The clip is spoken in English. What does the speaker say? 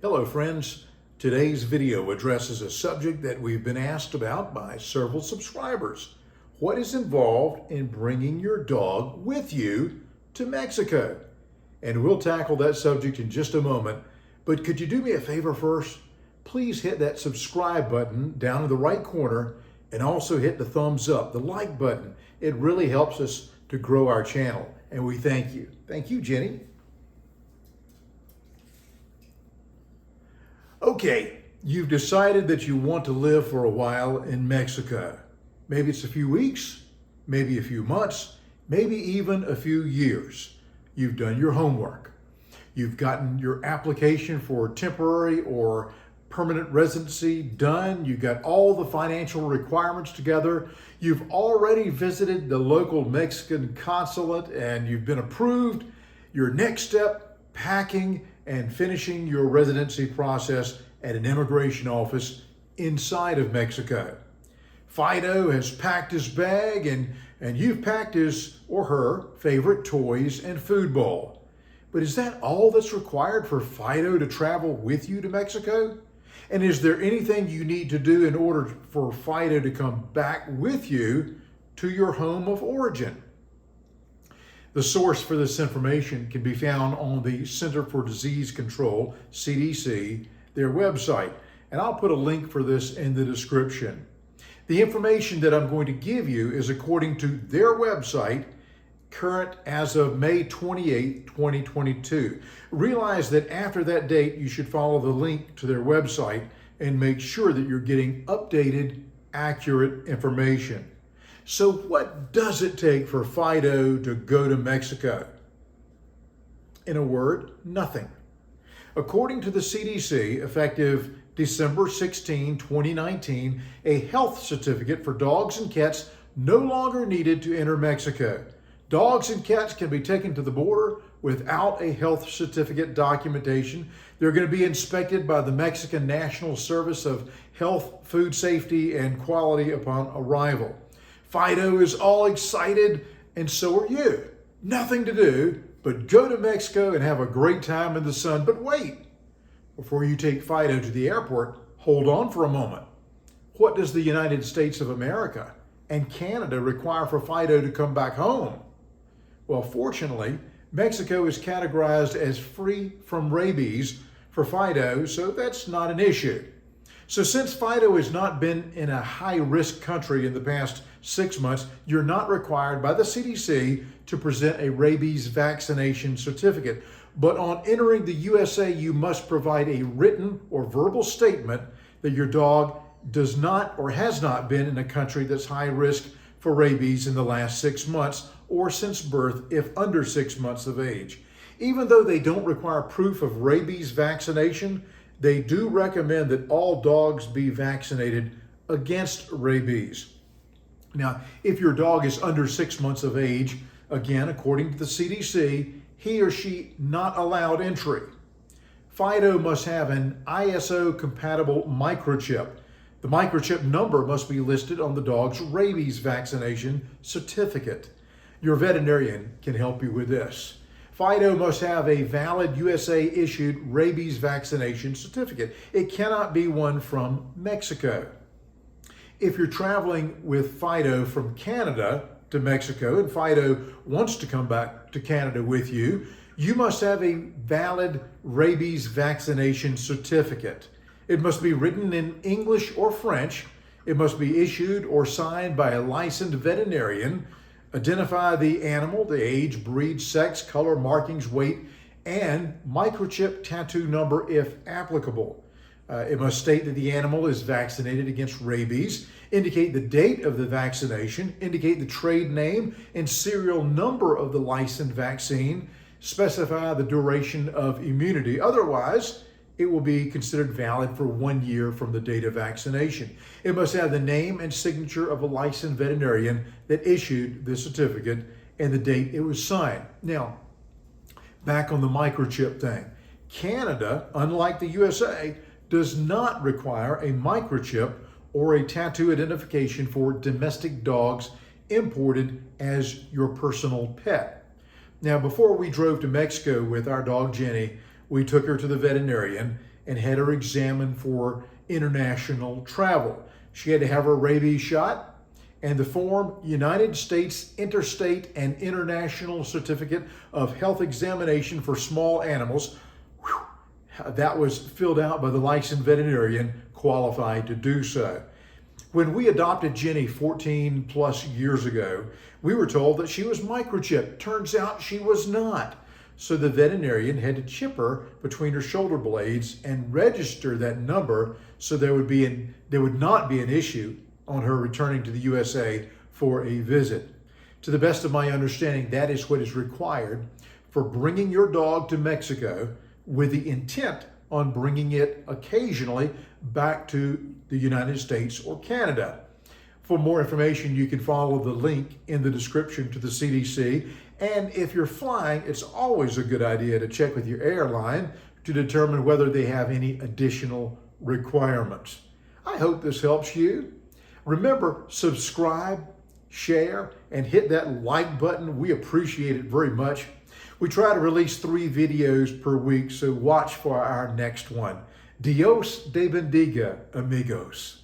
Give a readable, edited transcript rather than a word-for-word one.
Hello friends, today's video addresses a subject that we've been asked about by several subscribers. What is involved in bringing your dog with you to Mexico? And we'll tackle that subject in just a moment, but could you do me a favor first? Please hit that subscribe button down in the right corner and also hit the thumbs up, the like button. It really helps us to grow our channel and we thank you. Thank you, Jenny. Okay, you've decided that you want to live for a while in Mexico. Maybe it's a few weeks, maybe a few months, maybe even a few years. You've done your homework. You've gotten your application for temporary or permanent residency done. You've got all the financial requirements together. You've already visited the local Mexican consulate and you've been approved. Your next step, packing and finishing your residency process at an immigration office inside of Mexico. Fido has packed his bag and you've packed his or her favorite toys and food bowl. But is that all that's required for Fido to travel with you to Mexico? And is there anything you need to do in order for Fido to come back with you to your home of origin? The source for this information can be found on the Center for Disease Control, CDC, their website, and I'll put a link for this in the description. The information that I'm going to give you is according to their website, current as of May 28, 2022. Realize that after that date, you should follow the link to their website and make sure that you're getting updated, accurate information. So what does it take for Fido to go to Mexico? In a word, nothing. According to the CDC, effective December 16, 2019, a health certificate for dogs and cats no longer needed to enter Mexico. Dogs and cats can be taken to the border without a health certificate documentation. They're going to be inspected by the Mexican National Service of Health, Food Safety, and Quality upon arrival. Fido is all excited, and so are you. Nothing to do but go to Mexico and have a great time in the sun. But wait, before you take Fido to the airport, hold on for a moment. What does the United States of America and Canada require for Fido to come back home? Well, fortunately, Mexico is categorized as free from rabies for Fido, so that's not an issue. So since Fido has not been in a high-risk country in the past 6 months, you're not required by the CDC to present a rabies vaccination certificate. But on entering the USA, you must provide a written or verbal statement that your dog does not or has not been in a country that's high risk for rabies in the last 6 months or since birth if under 6 months of age. Even though they don't require proof of rabies vaccination, they do recommend that all dogs be vaccinated against rabies. Now, if your dog is under 6 months of age, again, according to the CDC, he or she not allowed entry. Fido must have an ISO-compatible microchip. The microchip number must be listed on the dog's rabies vaccination certificate. Your veterinarian can help you with this. Fido must have a valid USA-issued rabies vaccination certificate. It cannot be one from Mexico. If you're traveling with Fido from Canada to Mexico and Fido wants to come back to Canada with you, you must have a valid rabies vaccination certificate. It must be written in English or French. It must be issued or signed by a licensed veterinarian. Identify the animal, the age, breed, sex, color, markings, weight, and microchip tattoo number if applicable. It must state that the animal is vaccinated against rabies, indicate the date of the vaccination, indicate the trade name and serial number of the licensed vaccine, specify the duration of immunity. Otherwise, it will be considered valid for 1 year from the date of vaccination. It must have the name and signature of a licensed veterinarian that issued the certificate and the date it was signed. Now, back on the microchip thing. Canada, unlike the USA, does not require a microchip or a tattoo identification for domestic dogs imported as your personal pet. Now, before we drove to Mexico with our dog Jenny, we took her to the veterinarian and had her examined for international travel. She had to have her rabies shot, and the form United States Interstate and International Certificate of Health Examination for Small Animals, that was filled out by the licensed veterinarian qualified to do so. When we adopted Jenny 14 plus years ago, we were told that she was microchipped. Turns out she was not. So the veterinarian had to chip her between her shoulder blades and register that number so there would not be an issue on her returning to the USA for a visit. To the best of my understanding, that is what is required for bringing your dog to Mexico with the intent on bringing it occasionally back to the United States or Canada. For more information, you can follow the link in the description to the CDC. And if you're flying, it's always a good idea to check with your airline to determine whether they have any additional requirements. I hope this helps you. Remember, subscribe, share, and hit that like button. We appreciate it very much. We try to release 3 videos per week, so watch for our next one. Dios te bendiga, amigos.